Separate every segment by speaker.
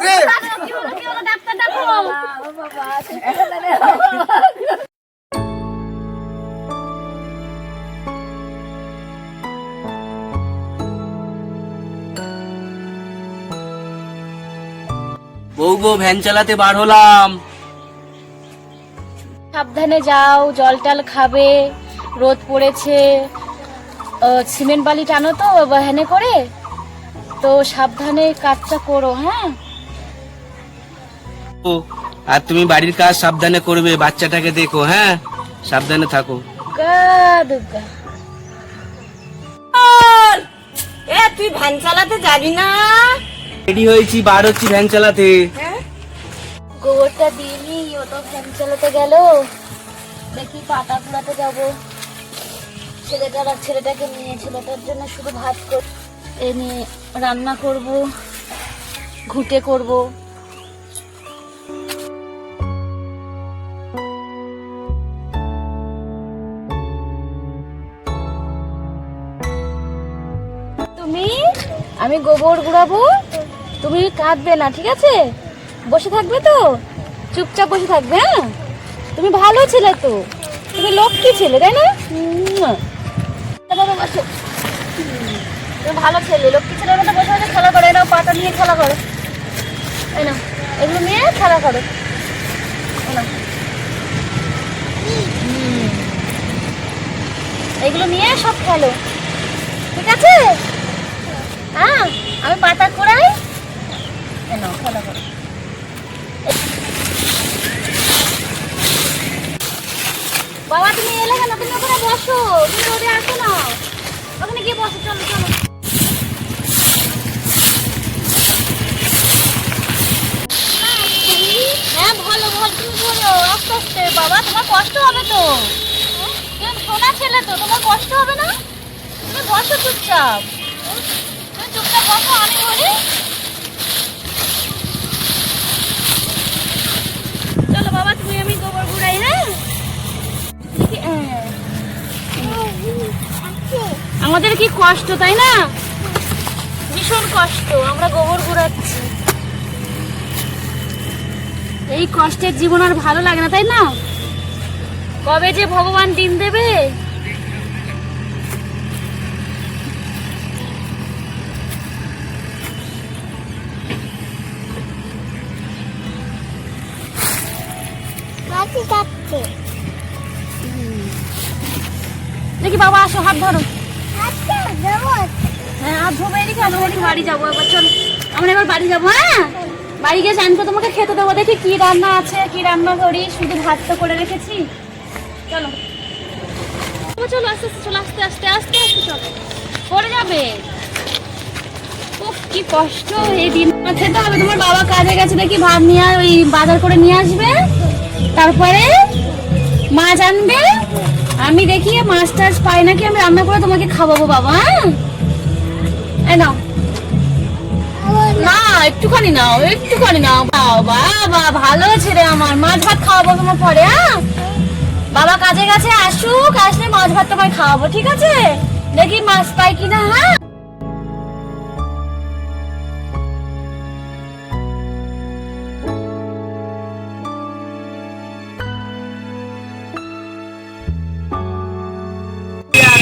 Speaker 1: রে।
Speaker 2: ডাক্তার ডাকো।
Speaker 3: বউ গো, ভ্যান চালাতে বার হলাম।
Speaker 2: সাবধানে যাও, জল টল খাবে, রোদ পড়েছে। সিমেন্ট বালি টানো তো ভ্যানে করে, তো সাবধানে কাজটা করো। হ্যাঁ,
Speaker 3: ও, আর তুমি বাড়ির কাজ সাবধানে করবে, বাচ্চাটাকে দেখো। হ্যাঁ, সাবধানে থাকো।
Speaker 2: দুর্গা।
Speaker 4: তুই ভ্যান চালাতে যাবি না?
Speaker 3: রেডি হয়েছি, বার হচ্ছি ভ্যান চালাতে।
Speaker 2: গোবরটা দিইনি, ও তো ভ্যান চালাতে গেল। দেখি পাতা কুড়াতে যাবো। ছেলেটাকে নিয়ে, ছেলেটার জন্য শুধু ভাত এনে রান্না করব, ঘুটে করব। আমি গোবর গুড়াবো, তুমি কাঁদবে না, ঠিক আছে? বসে থাকবে তো, চুপচাপ বসে থাকবে। হ্যাঁ, তুমি ভালো ছেলে তো, তুমি লক্ষ্মী ছেলে, তাই না? বসো, তুমি ভালো ছেলে, লক্ষ্মী ছেলের মতো বসে বসে খেলা করো। এনাও পাটা নিয়ে খেলা করো, এই না, এগুলো নিয়ে খেলা করো। এগুলো নিয়ে সব খেলো, ঠিক আছে? হ্যাঁ, আমি পাতা কুড়াই, নাও খেলা করো। বাবা তুমি এলে কেন? তুমি ওখানে বসো, তুমি রোদে আসো না, ওখানে গিয়ে বসো। চলো চলো। হ্যাঁ ভালো ভালো, তুমি বলো আস্তে আস্তে। বাবা তোমার কষ্ট হবে তো, তুমি সোনা ছেলে তো, তোমার কষ্ট হবে না? তুমি বসো চুপচাপ, তুমি চুপচাপ বসো, আমি বলি। চলো বাবা, তুমি আমি গোবর গুড়াই। হ্যাঁ, আমাদের কি কষ্ট, তাই না? ভীষণ কষ্ট, আমরা গোবর গুড়াচ্ছি। এই কষ্টের জীবন আর ভালো লাগে না, তাই না? কবে যে ভগবান দিন দেবে। দেখি বাবা, আসো, হাত ধরো। হ্যাঁ, হাত ধরো। এদিকে আমরা বাড়ি যাবো এবার, চলো আমরা এবার বাড়ি যাবো। হ্যাঁ, বাড়ি গিয়ে জান তো তোমাকে খেতে দেবো। দেখি কি রান্না আছে, কি রান্না করি, শুধু ভাত তো করে রেখেছি। চলো চলো, আস্তে আস্তে চলো, আস্তে আস্তে আস্তে আস্তে চলো, পড়ে যাবে। উফ, কি কষ্ট এই দিন। খেতে হবে। তোমার বাবা কাজে গেছে, দেখি ভাত নিয়ে ওই বাজার করে নিয়ে আসবে, তারপরে মাছ আনবে। আমি দেখি মাছ টাছ পাই নাকি, আমি রান্না করে তোমাকে খাওয়াবো বাবা। এই নাও না, একটুখানি নাও, একটুখানি নাও। বাবা ভালো ছেলে আমার, মাছ ভাত খাওয়াবো তোমার পরে। হ্যাঁ, বাবা কাজে গেছে, আসুক, আসলে মাছ ভাত তোমায় খাওয়াবো, ঠিক আছে? দেখি মাছ পাই কিনা। হ্যাঁ,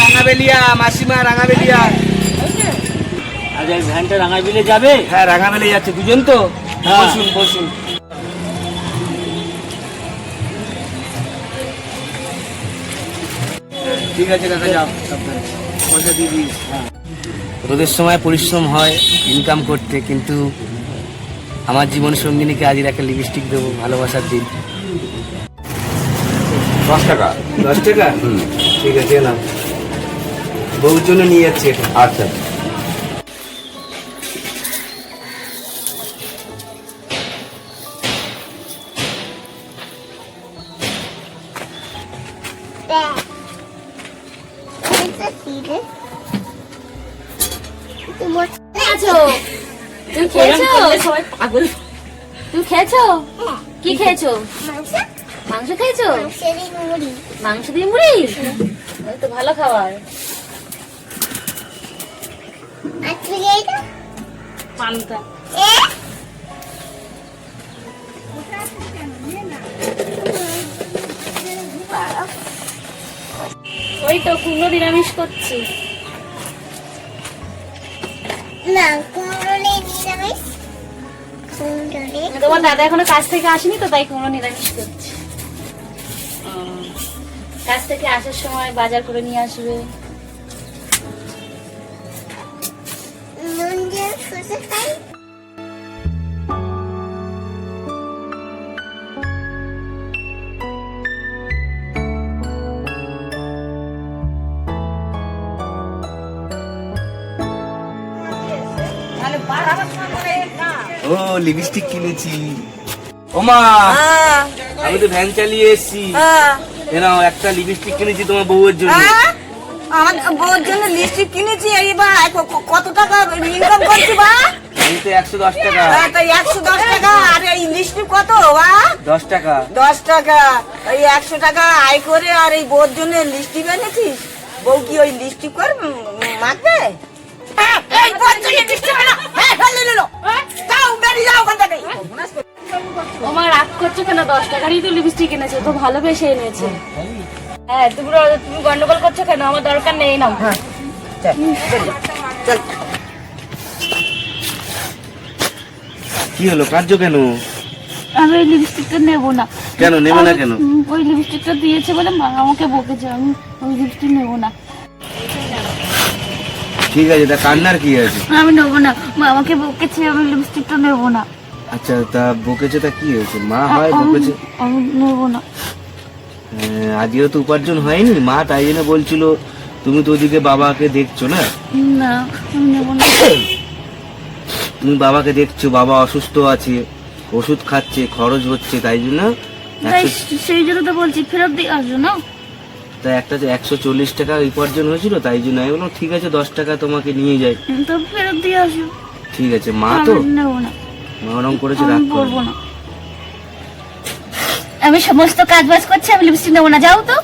Speaker 3: রাঙাবেলিয়া, মাসিমা রাঙাবেলিয়া।
Speaker 5: আজ এই ভ্যানটা রাঙাবিলে যাবে?
Speaker 3: হ্যাঁ, রাঙাবেলি যাচ্ছে, দুজন তো।
Speaker 5: হ্যাঁ।
Speaker 3: বসুন বসুন। ঠিক আছে কাকা, যাও, সাবধানে। পয়সা দিয়ে দিই। রোদের সময় পরিশ্রম হয় ইনকাম করতে, কিন্তু আমার জীবন সঙ্গিনীকে আজের একটা লিপস্টিক দেবো, ভালোবাসার দিন।
Speaker 1: 10 টাকা।
Speaker 3: 10 টাকা? ঠিক আছে, না বউর জন্য নিয়ে যাচ্ছি এটা।
Speaker 1: আচ্ছা।
Speaker 2: তুমি খেয়েছো? কি খেয়েছো? মাংস খেয়েছো? মাংস দিয়ে মুড়ি, তো ভালো খাবার। পান্তা ওই তো কুমড়ো নিরামিষ করছি।
Speaker 1: না কুমড়ো নেই নিরামিষ কুমড়ো নেই
Speaker 2: তোমার দাদা এখনো কাজ থেকে আসেনি তো, তাই কুমড়ো নিরামিষ করছি। কাজ থেকে আসার সময় বাজার করে নিয়ে আসবে।
Speaker 1: নুন দিয়ে শুষে খাই
Speaker 3: ও লিপস্টিক কিনেছি। ওমা আমি তো ভ্যান চালিয়ে এসেছি, এনাও একটা লিপস্টিক কিনেছি তোমার বউয়ের জন্য।
Speaker 4: আমার বউর জন্য লিপস্টিক কিনেছি। এই বা কত টাকা ইনকাম করছি বা?
Speaker 3: আমি তো 110 টাকা।
Speaker 4: তো 110 টাকা। আর এই লিপস্টিক কত বা?
Speaker 3: 10 টাকা।
Speaker 4: 10 টাকা। এই 100 টাকা আয় করে আর এই বউর জন্য লিপস্টিক এনেছিস? বউ কি ওই লিপস্টিক কর মাখবে? এই বউর জন্য লিপস্টিক না। হ্যাঁ ফেলে নিলো। যাও বেরিয়ে যাও ওখান থেকে।
Speaker 2: ওমা রাগ করছো কেন? 10 টাকারই তো লিপস্টিক এনেছে, তো ভালোবেসে এনেছে। হ্যাঁ তুমি গন্ডগোল করছো কেন? আমার দরকার নেই, নাও।
Speaker 4: চল
Speaker 3: কি হলো, কাঁদছো কেন?
Speaker 2: আমি ওই লিপস্টিকটা নেবো না।
Speaker 3: কেন নেবে না কেন?
Speaker 2: ওই লিপস্টিকটা দিয়েছে বলে মা আমাকে বকেছে, আমি ওই লিপস্টিক নেবো না।
Speaker 3: ঠিক আছে, তা কান্নার কি আছে?
Speaker 2: আমি নেবো না, মা আমাকে বকেছে, আমি লিপস্টিকটা নেবো না।
Speaker 3: আচ্ছা তা বকেছে, তা কি হয়েছে? মা হয় বকেছে।
Speaker 2: আমি নেবো না।
Speaker 3: আজও তো উপার্জন হয়নি, মা তাই জন্য বলছিল। তুমি তো ওদিকে বাবাকে দেখছো না?
Speaker 2: না আমি নেবো না।
Speaker 3: তুমি বাবাকে দেখছো, বাবা অসুস্থ আছে, ওষুধ খাচ্ছে, খরচ হচ্ছে, তাই জন্য
Speaker 2: তাই সেই জন্য তো বলছি ফেরত দিয়ে আসো না।
Speaker 3: তা একটা যে 140 টাকা উপার্জন হয়েছিল, তাই জন্য আমি বললাম ঠিক আছে 10 টাকা তোমাকে নিয়ে যাই।
Speaker 2: তো ফেরত দিয়ে আসো।
Speaker 3: ঠিক আছে, মা তো
Speaker 2: আমি নেবো না,
Speaker 3: মা ওরম করেছে,
Speaker 2: আমি
Speaker 3: রাগ
Speaker 2: করবো
Speaker 3: করবো
Speaker 2: না। আমি সমস্ত কাজ বাজ করছি, আমি লিপস্টিক নেবো না, যাও তো।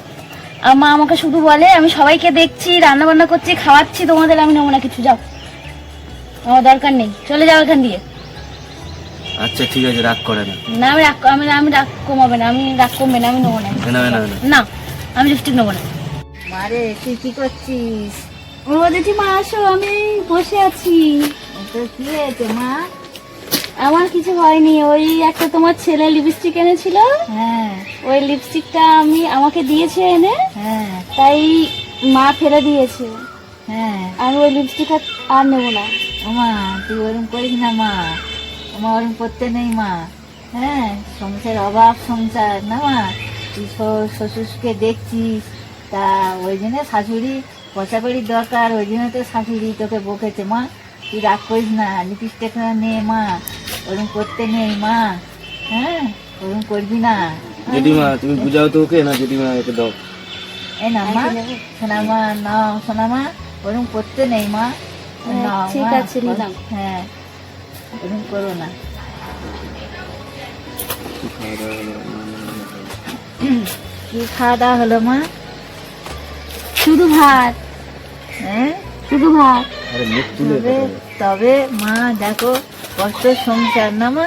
Speaker 2: আর মা আমাকে শুধু বলে আমি সবাইকে দেখছি, রান্না বান্না করছি, খাওয়াচ্ছি তোমাদের, আমি নেবো না কিছু, যাও। আমার দরকার নেই, চলে যাও এখান দিয়ে।
Speaker 3: আচ্ছা ঠিক আছে, রাগ করে না।
Speaker 2: না আমি রাগ কমাবে না, আমি রাগ কমবে না, আমি নেবো না।
Speaker 3: না না না
Speaker 2: না আমি লিপস্টিক নেবো না।
Speaker 4: মারে তুই কি করছিস?
Speaker 2: ও জেঠিমা আসো, আমি বসে আছি।
Speaker 4: তো কি হয়েছে মা?
Speaker 2: আমার কিছু হয়নি, ওই একটা তোমার ছেলে লিপস্টিক এনেছিল,
Speaker 4: হ্যাঁ
Speaker 2: ওই লিপস্টিকটা আমাকে দিয়েছে এনে,
Speaker 4: হ্যাঁ
Speaker 2: তাই মা ফেলে দিয়েছে।
Speaker 4: হ্যাঁ।
Speaker 2: আমি ওই লিপস্টিক আর নেবো না।
Speaker 4: মা তুই ওরম করিস না মা, আমার ওরম করতে নেই মা। হ্যাঁ সংসার অভাব সংসার না মা, তুই শ্বশুরকে দেখছিস, তা ওই জন্য শাশুড়ি পয়সা কড়ির দরকার, ওই জন্য তো শাশুড়ি তোকে বকেছে মা। তুই রাগ করিস না, লিপস্টিক নে মা, ওরম করতে নেই মা। হ্যাঁ ওরম করবি না।
Speaker 3: জেঠিমা তুমি বুঝাও তো ওকে, না জেঠিমা ওকে দাও।
Speaker 4: এই না মা, শোনা মা, নাও শোনা মা, ওরম করতে নেই মা। নাও
Speaker 2: ঠিক
Speaker 4: মা,
Speaker 2: আছে, নিলাম।
Speaker 4: হ্যাঁ ওরম করো না। কি খাওয়া দাওয়া হলো মা?
Speaker 2: শুধু ভাত,
Speaker 4: হ্যাঁ
Speaker 2: শুধু ভাত।
Speaker 3: আরে মুখ তুলে
Speaker 4: তবে তবে মা দেখো কষ্ট সংসার না মা,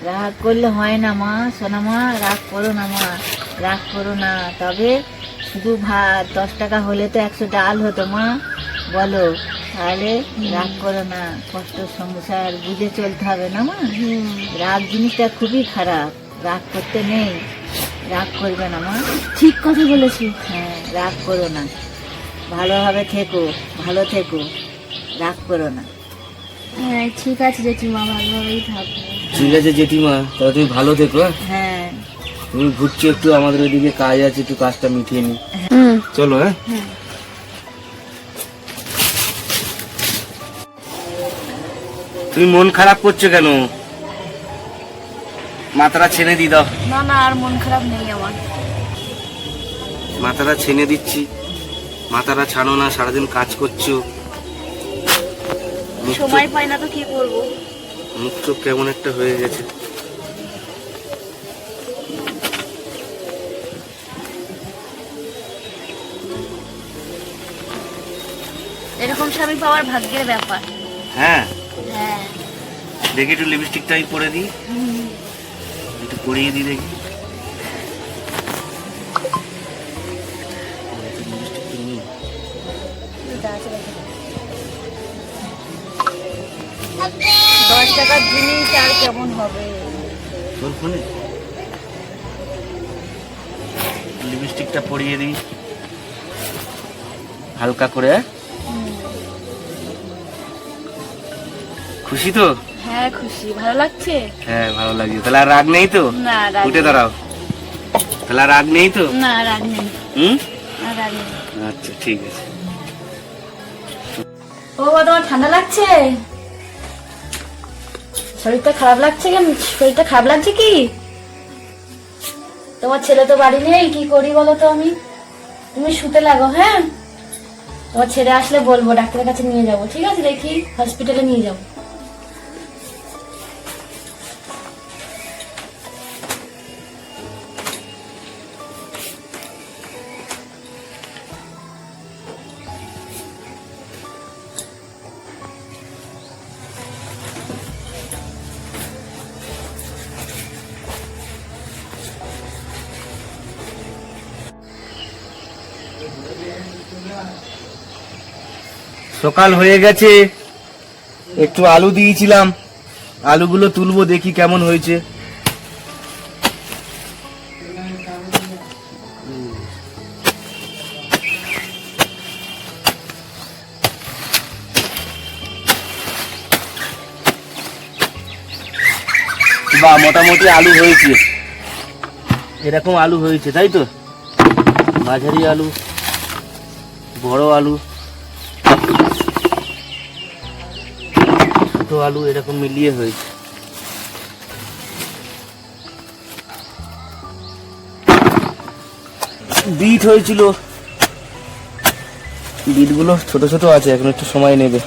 Speaker 4: রাগ করলে হয় না মা, শোনা মা, রাগ করো না মা, রাগ করো না। তবে শুধু ভাত 10 টাকা হলে তো 100 ডাল হতো মা, বলো, তাহলে রাগ করো না, কষ্ট সংসার বুঝে চলতে হবে না মা। রাগ জিনিসটা খুবই খারাপ, রাগ করতে নেই, রাগ করবে না মা।
Speaker 2: ঠিক কথা বলেছি।
Speaker 4: হ্যাঁ রাগ করো না, ভালোভাবে থেকো, ভালো থেকো, রাগ করো না।
Speaker 2: হ্যাঁ ঠিক আছে জেঠিমা, ভালোভাবেই থাকবো।
Speaker 3: ঠিক আছে জেঠিমা, তাহলে তুমি ভালো থেকো। হ্যাঁ?
Speaker 4: হ্যাঁ
Speaker 3: তুমি ঘুরছো একটু, আমাদের ওইদিকে কাজ আছে, একটু কাজটা মিটিয়ে নি।
Speaker 2: হুম।
Speaker 3: চলো। হ্যাঁ তুমি মন খারাপ করছো কেন? মাথাটা ছেনে দি দাও।
Speaker 2: না না, আর মন খারাপ নেই আমার।
Speaker 3: মাথাটা ছেনে দিচ্ছি, মাথাটা ছানো না, সারাদিন কাজ করছো। মুখ
Speaker 2: সময় পাই না তো কি করবো।
Speaker 3: মুখ চোখ কেমন একটা হয়ে গেছে।
Speaker 2: এরকম স্বামী পাওয়ার ভাগ্যের ব্যাপার।
Speaker 3: হ্যাঁ
Speaker 2: হ্যাঁ
Speaker 3: দেখি একটু লিপস্টিকটা আমি পরে দিই, একটু পরিয়ে দিই দেখি।
Speaker 4: দশ টাকার জিনিস আর কেমন হবে?
Speaker 3: তোর ফোনে লিপস্টিকটা পরিয়ে দিই হালকা করে। খুশি তো?
Speaker 2: হ্যাঁ খুশি, ভালো লাগছে।
Speaker 3: হ্যাঁ ভালো লাগছে। তাহলে আর রাগ নেই তো?
Speaker 2: না রাগ
Speaker 3: উঠে দাঁড়াও। তাহলে আর রাগ নেই তো?
Speaker 2: না রাগ নেই।
Speaker 3: হুম,
Speaker 2: না রাগ নেই।
Speaker 3: আচ্ছা ঠিক আছে।
Speaker 2: ও বাবা, তোমার ঠান্ডা লাগছে? শরীরটা খারাপ লাগছে কেন? শরীরটা খারাপ লাগছে কি? তোমার ছেলে তো বাড়ি নেই, কি করি বলো তো আমি? তুমি শুতে লাগো, হ্যাঁ? তোমার ছেলে আসলে বলবো, ডাক্তারের কাছে নিয়ে যাবো, ঠিক আছে? দেখি হসপিটালে নিয়ে যাবো।
Speaker 3: সকাল হয়ে গেছে, একটু আলু দিয়েছিলাম, আলুগুলো তুলবো, দেখি কেমন হয়েছে। বা মোটামুটি আলু হয়েছে, এরকম আলু হয়েছে, তাই তো? মাঝারি আলু, বড় আলু, ছোট আলু, এরকম মিলিয়ে হয়েছে। বিট হয়েছিল, বিটগুলো ছোট ছোট আছে, এখন একটু সময় নেবে।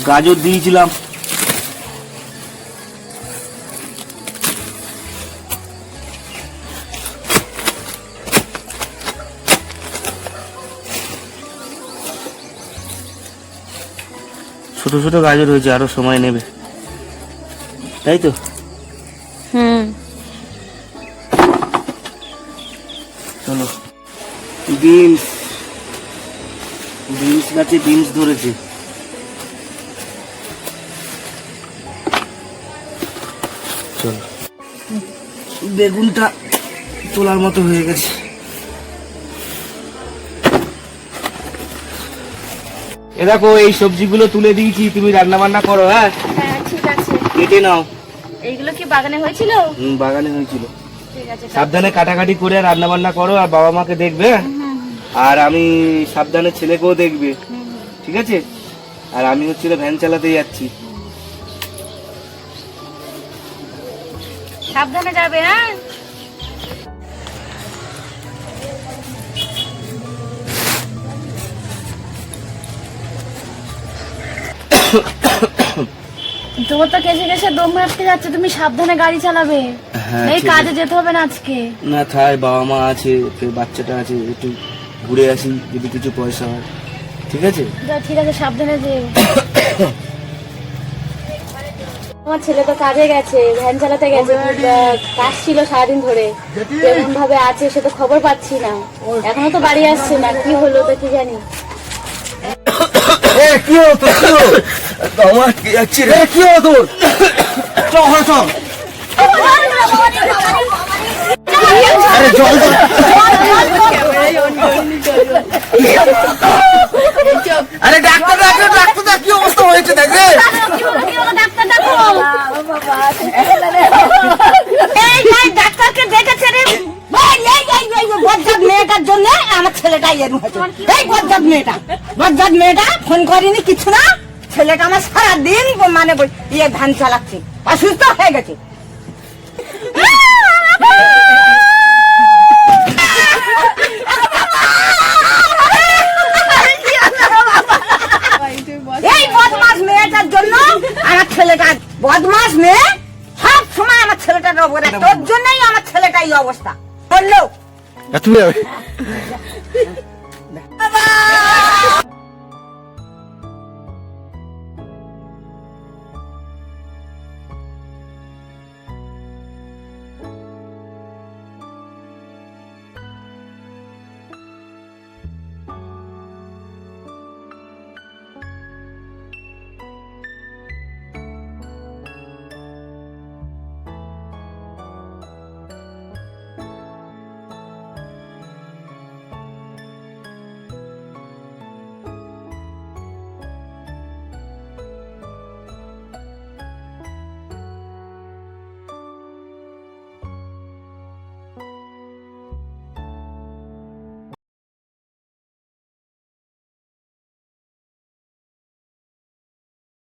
Speaker 3: গাজর দিয়েছিলাম, ছোট ছোট গাজর হয়েছে, আরো সময় নেবে, তাই তো? চলো। বিনস, বিনস গাছে বিনস ধরেছে। চলো, বেগুনটা তোলার মতো হয়ে গেছে। এ দেখো, এই সবজিগুলো তুলে দিয়েছি, তুমি রান্না বান্না করো। হ্যাঁ
Speaker 2: হ্যাঁ ঠিক আছে।
Speaker 3: কেটে নাও।
Speaker 2: এইগুলো কি বাগানে হয়েছিল?
Speaker 3: বাগানে হয়েছিল।
Speaker 2: ঠিক আছে।
Speaker 3: সাবধানে কাটাকাটি করে রান্না বান্না করো, আর বাবা মাকে দেখবে, আর আমি সাবধানে ছেলেকেও দেখবে, ঠিক আছে? আর আমি হচ্ছিল ভ্যান চালাতে যাচ্ছি।
Speaker 2: সাবধানে যাবে, হ্যাঁ? তোমার তো কেসে কেসে দম আটকে যাচ্ছে, তুমি সাবধানে গাড়ি চালাবে।
Speaker 3: হ্যাঁ,
Speaker 2: এই
Speaker 3: ঠিক
Speaker 2: কাজে
Speaker 3: আছে।
Speaker 2: যেতে হবে না আজকে।
Speaker 3: না থাই, বাবা মা আছে, ফের বাচ্চাটা আছে, একটু ঘুরে আসি, যদি কিছু পয়সা হয়, ঠিক আছে?
Speaker 2: যা, ঠিক আছে, সাবধানে যে। আমার ছেলে তো কাজে গেছে, ভ্যান চালাতে গেছে, কাজ ছিল সারাদিন ধরে, কেমন ভাবে আছে সে তো খবর পাচ্ছি না, এখনো তো বাড়ি আসছে না, কি হলো তো কি জানি।
Speaker 3: কি হলো তোর? কি হলো? আমার কি যাচ্ছে রে? কি হলো তোর? চল চল, আরে জল দে। আরে ডাক্তার ডাক্তার ডাক্তার, কি অবস্থা হয়েছে দেখ রে।
Speaker 1: ডাক্তারকে ডেকেছে রে। বজ্জাত মেয়েটার জন্য আমার ছেলেটা এরকম হয়েছে। এই বজ্জাত মেয়েটা ফোন করেনি কিছু না, ছেলেটা আমার সারাদিন মানে ইয়ে ধান চালাচ্ছে, অসুস্থ হয়ে গেছে। এই বদমাস মেয়েটার জন্য আমার ছেলেটা, বদমাস মেয়ে সব সময় আমার ছেলেটার ওপরে, তোর জন্যই আমার ছেলেটা এই অবস্থা বললো।
Speaker 3: তুমি